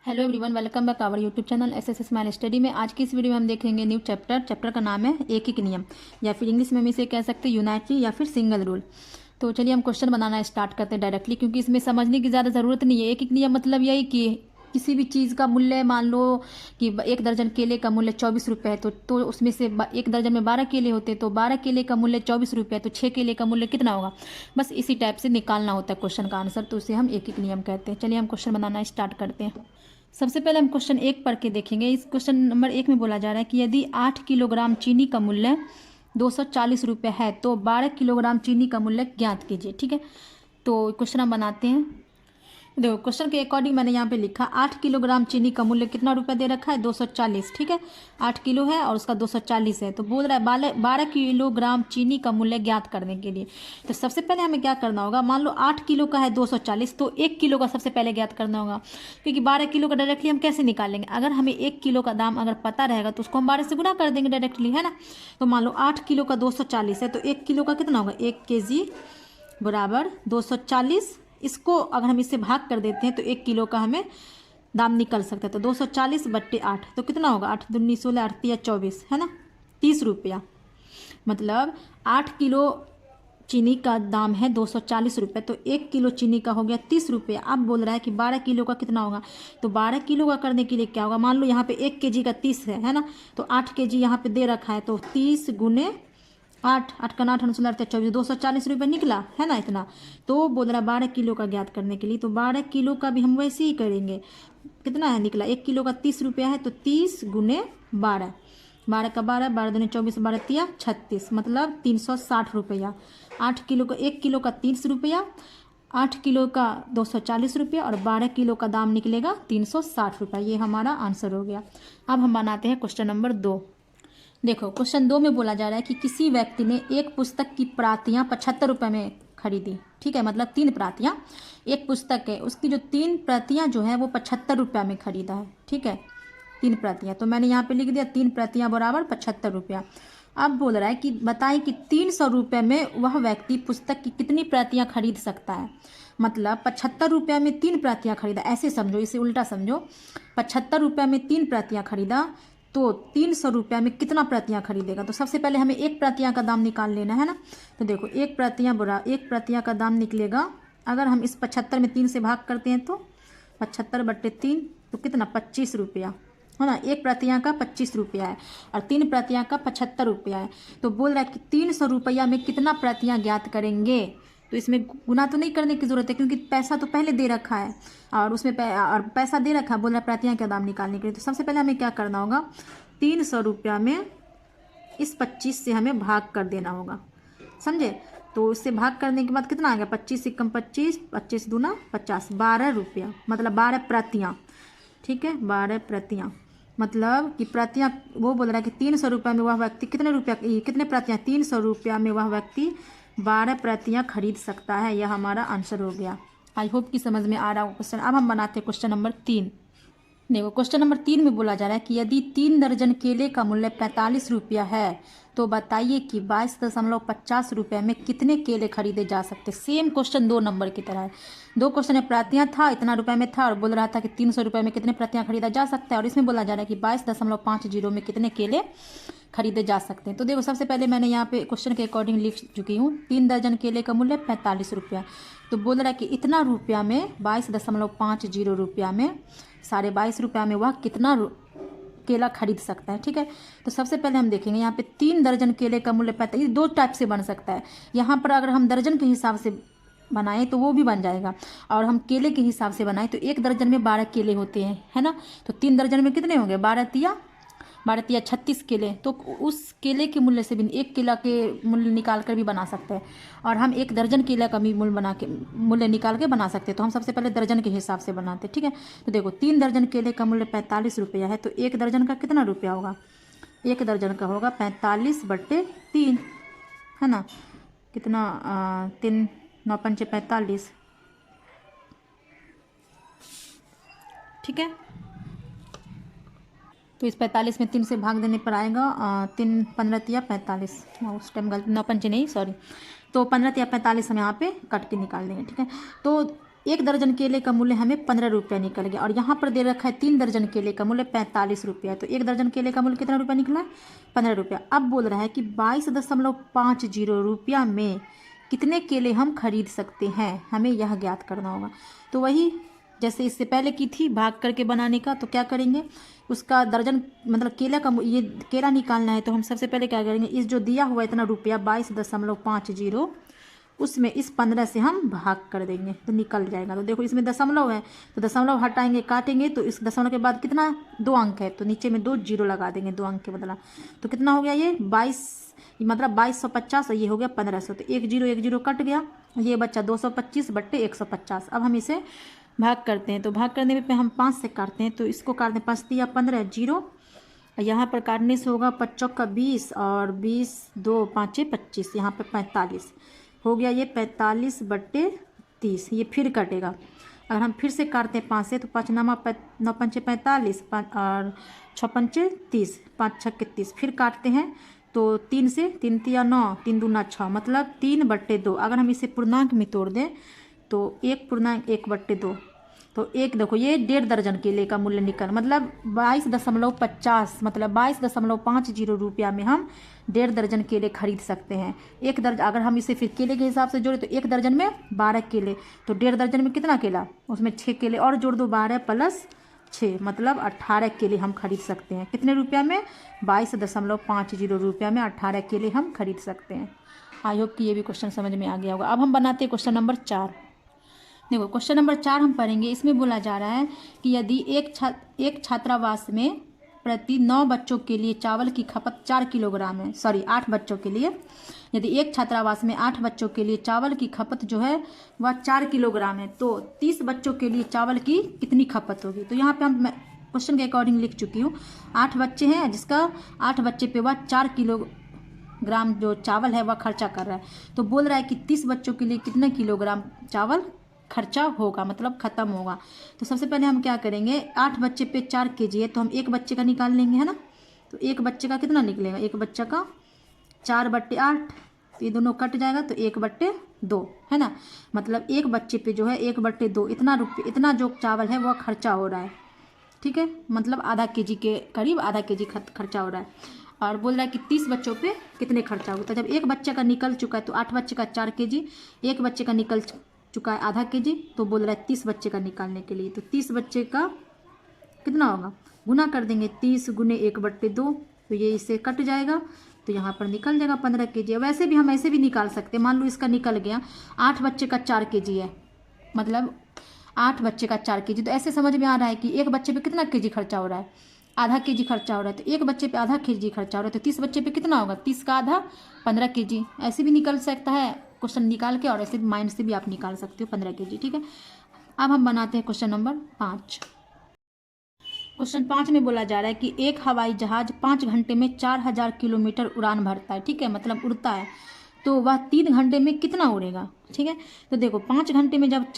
Hello everyone, welcome back our YouTube channel SS smile study में। आज की इस वीडियो में हम देखेंगे न्यू चैप्टर का नाम है एक एक नियम, या फिर इंग्लिश में हम इसे कह सकते हैं यूनाइटरी या फिर सिंगल रूल। तो चलिए हम क्वेश्चन बनाना स्टार्ट करते हैं डायरेक्टली, क्योंकि इसमें समझने की ज़्यादा ज़रूरत नहीं है। एक एक नियम मतलब यही कि किसी भी चीज़ का मूल्य, मान लो कि एक दर्जन केले का मूल्य 24 रुपये है, तो उसमें से एक दर्जन में 12 केले होते, तो 12 केले का मूल्य 24 रुपये है, तो 6 केले का मूल्य कितना होगा। बस इसी टाइप से निकालना होता है क्वेश्चन का आंसर, तो उसे हम एक एक नियम कहते हैं। चलिए हम क्वेश्चन बनाना स्टार्ट करते हैं। सबसे पहले हम क्वेश्चन एक पढ़ के देखेंगे। इस क्वेश्चन नंबर एक में बोला जा रहा है कि यदि 8 किलोग्राम चीनी का मूल्य 240 रुपये है तो 12 किलोग्राम चीनी का मूल्य ज्ञात कीजिए। ठीक है, तो क्वेश्चन हम बनाते हैं। देखो, क्वेश्चन के अकॉर्डिंग मैंने यहाँ पे लिखा 8 किलोग्राम चीनी का मूल्य कितना रुपया दे रखा है, 240। ठीक है, 8 किलो है और उसका 240 है, तो बोल रहा है 12 किलोग्राम चीनी का मूल्य ज्ञात करने के लिए। तो सबसे पहले हमें क्या करना होगा, मान लो 8 किलो का है 240, तो 1 किलो का सबसे पहले ज्ञात करना होगा, क्योंकि 12 किलो का डायरेक्टली हम कैसे निकालेंगे। अगर हमें 1 किलो का दाम अगर पता रहेगा तो उसको हम 12 से गुना कर देंगे डायरेक्टली, है ना। तो मान लो 8 किलो का 240 है, तो 1 किलो का कितना होगा, 1 kg बराबर 240। इसको अगर हम इससे भाग कर देते हैं तो 1 किलो का हमें दाम निकल सकता है। तो 240/8 तो कितना होगा, 8 दूनी 16, 8 या 24, है ना, 30 रुपया। मतलब 8 किलो चीनी का दाम है 240 रुपये, तो 1 किलो चीनी का हो गया 30 रुपये। अब बोल रहा है कि 12 किलो का कितना होगा, तो 12 किलो का करने के लिए क्या होगा, मान लो यहाँ पे 1 kg का 30 है ना, तो 8 kg यहाँ पे दे रखा है, तो 30 गुने 8, 8 का 8, 16, 24, 240 रुपये निकला, है ना इतना। तो बोल रहा है 12 किलो का ज्ञात करने के लिए, तो 12 किलो का भी हम वैसे ही करेंगे। कितना है निकला, 1 किलो का 30 रुपया है, तो 30 गुने 12, 12 का 12, 12 दूनी 24, 12 तिया 36, मतलब 360 रुपया। 8 किलो का, 1 किलो का 30 रुपया, 8 किलो का 240 रुपया, और 12 किलो का दाम निकलेगा 360 रुपया। ये हमारा आंसर हो गया। अब हम बनाते हैं क्वेश्चन नंबर 2। देखो, क्वेश्चन 2 में बोला जा रहा है कि किसी व्यक्ति ने एक पुस्तक की प्रतियां 75 रुपये में खरीदी। ठीक है, मतलब 3 प्रतियां, एक पुस्तक है उसकी जो 3 प्रतियां जो है वो 75 रुपये में खरीदा है। ठीक है, 3 प्रतियां, तो मैंने यहाँ पे लिख दिया 3 प्रतियां बराबर 75 रुपया। अब बोल रहा है कि बताएं कि 300 रुपये में वह व्यक्ति पुस्तक की कितनी प्रतियां खरीद सकता है। मतलब 75 रुपये में 3 प्रतियां खरीदा, ऐसे समझो, इसे उल्टा समझो। 75 रुपये में 3 प्रतियां खरीदा, तो 300 रुपये में कितना प्रतियां खरीदेगा। तो सबसे पहले हमें एक प्रतियां का दाम निकाल लेना है ना। तो देखो, एक प्रतियां का दाम निकलेगा, अगर हम इस 75 में 3 से भाग करते हैं तो 75/3, तो कितना, 25 रुपया, है ना। एक प्रतियां का 25 रुपया है और 3 प्रतियां का 75 रुपया है। तो बोल रहा है कि 300 रुपया में कितना प्रतियां ज्ञात करेंगे। तो इसमें गुना तो नहीं करने की ज़रूरत है, क्योंकि पैसा तो पहले दे रखा है और उसमें पैसा दे रखा है, बोल रहा है प्रतियां का दाम निकालने के लिए। तो सबसे पहले हमें क्या करना होगा, 300 रुपया में इस 25 से हमें भाग कर देना होगा, समझे। तो इससे भाग करने के बाद कितना आ गया, 25 एकम 25, 25 दूना 50, 12 रुपया, मतलब 12 प्रतियाँ। ठीक है, 12 प्रतियाँ, मतलब कि प्रतियाँ, वो बोल रहा है कि 300 रुपये में वह व्यक्ति कितने प्रतियाँ, 300 रुपया में वह व्यक्ति 12 प्रतियाँ खरीद सकता है। यह हमारा आंसर हो गया। आई होप कि समझ में आ रहा हो क्वेश्चन। अब हम बनाते हैं क्वेश्चन नंबर 3। देखो, क्वेश्चन नंबर 3 में बोला जा रहा है कि यदि 3 दर्जन केले का मूल्य 45 रुपया है तो बताइए कि 22.50 रुपये में कितने केले खरीदे जा सकते। सेम क्वेश्चन 2 नंबर की तरह है। 2 क्वेश्चन में प्रतियां था, इतना रुपये में था, और बोल रहा था कि 300 रुपये में कितने प्रतियां खरीदा जा सकता है, और इसमें बोला जा रहा है कि 22.50 में कितने केले खरीदे जा सकते हैं। तो देखो, सबसे पहले मैंने यहाँ पे क्वेश्चन के अकॉर्डिंग लिख चुकी हूँ। 3 दर्जन केले का मूल्य 45 रुपया, तो बोल रहा है कि इतना रुपया में 22.50 रुपया में 22.5 रुपया में वह कितना केला खरीद सकता है। ठीक है, तो सबसे पहले हम देखेंगे यहाँ पे 3 दर्जन केले का मूल्य 45, 2 टाइप से बन सकता है। यहाँ पर अगर हम दर्जन के हिसाब से बनाएं तो वो भी बन जाएगा, और हम केले के हिसाब से बनाएं तो 1 दर्जन में 12 केले होते हैं, है ना। तो 3 दर्जन में कितने होंगे, 12 तिया 36 केले। तो उस केले के मूल्य से भी 1 केला के मूल्य निकाल कर भी बना सकते हैं, और हम 1 दर्जन केला का भी मूल्य निकाल के बना सकते हैं। तो हम सबसे पहले दर्जन के हिसाब से बनाते हैं। ठीक है, तो देखो, 3 दर्जन केले का मूल्य 45 रुपया है, तो 1 दर्जन का कितना रुपया होगा, 1 दर्जन का होगा 45/3, है ना। कितना, 3 9 5 45। ठीक है, तो इस 45 में 3 से भाग देने पर आएगा 3 15 तिया 45, उस टाइम गलती, 9 5 नहीं, सॉरी। तो 15 तिया 45 हम यहाँ पे कट के निकाल देंगे। ठीक है, तो एक दर्जन केले का मूल्य हमें 15 रुपया निकल गया, और यहाँ पर दे रखा है 3 दर्जन केले का मूल्य 45 रुपया। तो एक दर्जन केले का मूल्य कितना रुपया निकला? 15 रुपया। अब बोल रहा है कि 22.50 रुपया में कितने केले हम खरीद सकते हैं, हमें यह ज्ञात करना होगा। तो वही जैसे इससे पहले की थी भाग करके बनाने का, तो क्या करेंगे, उसका दर्जन मतलब केला का ये केला निकालना है। तो हम सबसे पहले क्या करेंगे, इस जो दिया हुआ इतना रुपया 22.50, उसमें इस 15 से हम भाग कर देंगे तो निकल जाएगा। तो देखो इसमें दशमलव है, तो दशमलव हटाएंगे, काटेंगे, तो इस दशमलव के बाद कितना 2 अंक है, तो नीचे में 2 जीरो लगा देंगे 2 अंक के बदला। तो कितना हो गया ये 22, मतलब 2250, और ये हो गया 1500। तो एक जीरो कट गया, ये बच्चा 225/150। अब हम इसे भाग करते हैं, तो भाग करने पे हम 5 से काटते हैं, तो इसको काटते हैं 5 या 15 जीरो, यहाँ पर काटने से होगा 5 चौका 20, और 20 2 5 25, यहाँ पर 45 हो गया, ये 45/30। ये फिर कटेगा, अगर हम फिर से काटते हैं 5 से, तो 5 9 पंचे 45, 5 और 6 पंचे 30, 5 छक्के 30। फिर काटते हैं तो 3 से, 3 तिया 9, 3 दूना 6, मतलब 3/2। अगर हम इसे पूर्णांक में तोड़ दें तो 1/1/2, तो एक देखो ये 1.5 दर्जन केले का मूल्य निकल, मतलब 22.50, मतलब 22.50 रुपया में हम 1.5 दर्जन केले खरीद सकते हैं। एक दर्जन अगर हम इसे फिर केले के हिसाब से जोड़े तो एक दर्जन में 12 केले, तो 1.5 दर्जन में कितना केला, उसमें 6 केले और जोड़ दो, 12 + 6 मतलब 18 केले हम खरीद सकते हैं। कितने रुपया में? 22.50 रुपया में 18 केले हम खरीद सकते हैं। आई होप कि ये भी क्वेश्चन समझ में आ गया होगा। अब हम बनाते हैं क्वेश्चन नंबर 4। देखो क्वेश्चन नंबर 4 हम पढ़ेंगे। इसमें बोला जा रहा है कि यदि एक छात्रावास में प्रति 9 बच्चों के लिए चावल की खपत 4 किलोग्राम है, 8 बच्चों के लिए, यदि एक छात्रावास में 8 बच्चों के लिए चावल की खपत जो है वह 4 किलोग्राम है, तो 30 बच्चों के लिए चावल की कितनी खपत होगी। तो यहाँ पे हम क्वेश्चन के अकॉर्डिंग लिख चुकी हूँ। 8 बच्चे हैं, जिसका 8 बच्चे पे वह 4 किलोग्राम जो चावल है वह खर्चा कर रहा है। तो बोल रहा है कि 30 बच्चों के लिए कितने किलोग्राम चावल खर्चा होगा, मतलब ख़त्म होगा। तो सबसे पहले हम क्या करेंगे, 8 बच्चे पे 4 kg है, तो हम एक बच्चे का निकाल लेंगे, है ना। तो एक बच्चे का कितना निकलेगा, एक बच्चा का 4/8, तो ये दोनों कट जाएगा, तो 1/2 है ना। मतलब एक बच्चे पे जो है 1/2 इतना जो चावल है वह खर्चा हो रहा है, ठीक है, मतलब आधा kg के करीब आधा kg खर्चा हो रहा है। और बोल रहा है कि 30 बच्चों पे कितने खर्चा होगा। तो जब एक बच्चे का निकल चुका है, तो 8 बच्चे का 4 kg, एक बच्चे का निकल चुका है आधा kg, तो बोल रहा है 30 बच्चे का निकालने के लिए। तो 30 बच्चे का कितना होगा, गुना कर देंगे, 30 गुने 1/2, तो ये इससे कट जाएगा, तो यहाँ पर निकल जाएगा 15 kg। वैसे भी हम ऐसे भी निकाल सकते हैं, मान लो इसका निकल गया 8 बच्चे का 4 kg है, मतलब 8 बच्चे का 4 kg, तो ऐसे समझ में आ रहा है कि एक बच्चे पे कितना kg खर्चा हो रहा है, आधा kg खर्चा हो रहा है। तो एक बच्चे पे आधा kg खर्चा हो रहा है, तो 30 बच्चे पे कितना होगा, 30 का आधा 15 kg। ऐसे भी निकल सकता है क्वेश्चन निकाल के, और ऐसे माइंड से भी आप निकाल सकते हो 15 kg, ठीक है। अब हम बनाते हैं क्वेश्चन नंबर 5। क्वेश्चन 5 में बोला जा रहा है कि एक हवाई जहाज 5 घंटे में 4000 किलोमीटर उड़ान भरता है, ठीक है, मतलब उड़ता है, तो वह 3 घंटे में कितना उड़ेगा, ठीक है। तो देखो 5 घंटे में जब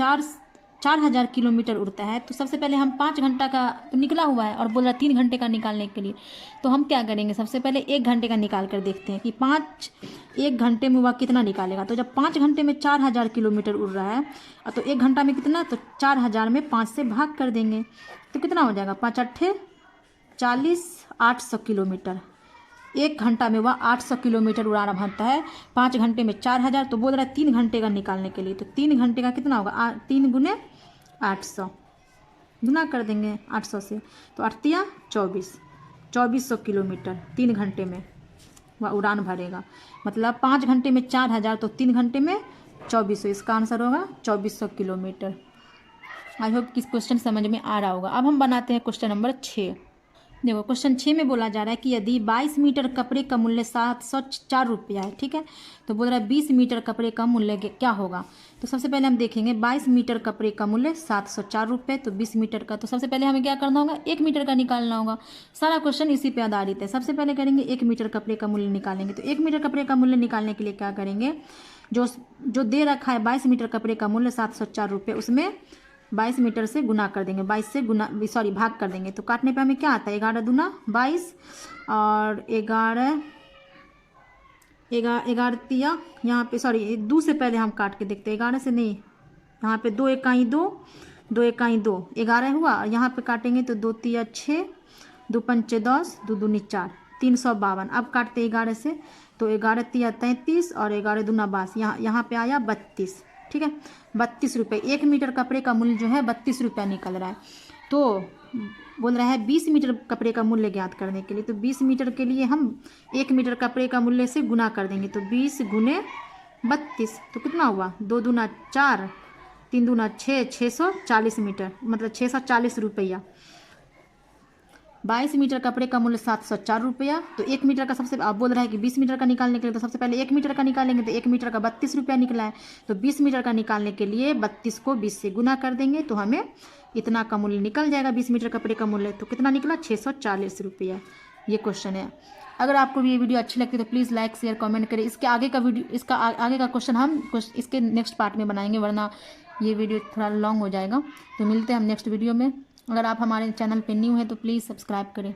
4000 किलोमीटर उड़ता है, तो सबसे पहले हम 5 घंटा का तो निकला हुआ है, और बोल रहा 3 घंटे का निकालने के लिए, तो हम क्या करेंगे, सबसे पहले 1 घंटे का निकाल कर देखते हैं कि 1 घंटे में वह कितना निकालेगा। तो जब 5 घंटे में 4000 किलोमीटर उड़ रहा है, तो 1 घंटा में कितना, तो 4000 में 5 से भाग कर देंगे, तो कितना हो जाएगा, 5 8 40, 800 किलोमीटर। 1 घंटा में वह 800 किलोमीटर उड़ाना भरता है, 5 घंटे में 4000, तो बोल रहा है 3 घंटे का निकालने के लिए। तो 3 घंटे का कितना होगा, 3 गुने 800, गुना कर देंगे 800 से, तो 8 तिया 2400 किलोमीटर 3 घंटे में वह उड़ान भरेगा। मतलब 5 घंटे में 4000, तो 3 घंटे में 2400, इसका आंसर होगा 2400 किलोमीटर। आई होप कि क्वेश्चन समझ में आ रहा होगा। अब हम बनाते हैं क्वेश्चन नंबर 6। देखो क्वेश्चन 6 में बोला जा रहा है कि यदि 22 मीटर कपड़े का मूल्य 704 रुपया है, ठीक है, तो बोल रहा है 20 मीटर कपड़े का मूल्य क्या होगा। तो सबसे पहले हम देखेंगे 22 मीटर कपड़े का मूल्य 704 रुपये, तो 20 मीटर का, तो सबसे पहले हमें क्या करना होगा, 1 मीटर का निकालना होगा। सारा क्वेश्चन इसी पे आधारित है। सबसे पहले करेंगे 1 मीटर कपड़े का मूल्य निकालेंगे। तो 1 मीटर कपड़े का मूल्य निकालने के लिए क्या करेंगे, जो दे रखा है 22 मीटर कपड़े का मूल्य 704 रुपये, उसमें 22 मीटर से गुना कर देंगे, 22 से भाग कर देंगे। तो काटने पे हमें क्या आता है, 11 दूना 22, और 11 तिया यहाँ पे 2 से पहले हम काट के देखते हैं, 11 से नहीं, यहाँ पे 2 इकाई 2, 2 इकाई 2, 11 हुआ। और यहाँ पे काटेंगे तो 2 तिया 6, 2 पंचे 10, 2 दूनी 4, 352। अब काटते 11 से, तो 11 तिया 33 और 11 दूना 22, यहाँ पे आया 32। ठीक है, 32 रुपये। 1 मीटर कपड़े का मूल्य जो है 32 रुपये निकल रहा है। तो बोल रहा है 20 मीटर कपड़े का मूल्य ज्ञात करने के लिए, तो 20 मीटर के लिए हम 1 मीटर कपड़े का मूल्य से गुना कर देंगे। तो 20 गुने 32, तो कितना हुआ? 2 दूना 4, 3 दूना 6, 640 मीटर, मतलब 640 रुपया। 22 मीटर कपड़े का मूल्य 704 रुपया। तो 1 मीटर का सबसे, आप बोल रहा है कि 20 मीटर का निकालने के लिए, तो सबसे पहले 1 मीटर का निकालेंगे। तो 1 मीटर का 32 रुपया निकला है। तो 20 मीटर का निकालने के लिए 32 को 20 से गुना कर देंगे, तो हमें इतना का मूल्य निकल जाएगा। 20 मीटर कपड़े का मूल्य तो कितना निकला? 640 रुपया। ये क्वेश्चन है। अगर आपको ये वीडियो अच्छी लगती है तो प्लीज़ लाइक शेयर कमेंट करें। इसके आगे का वीडियो, इसका आगे का क्वेश्चन हम इसके नेक्स्ट पार्ट में बनाएंगे, वरना ये वीडियो थोड़ा लॉन्ग हो जाएगा। तो मिलते हैं हम नेक्स्ट वीडियो में। अगर आप हमारे चैनल पे न्यू हैं तो प्लीज़ सब्सक्राइब करें।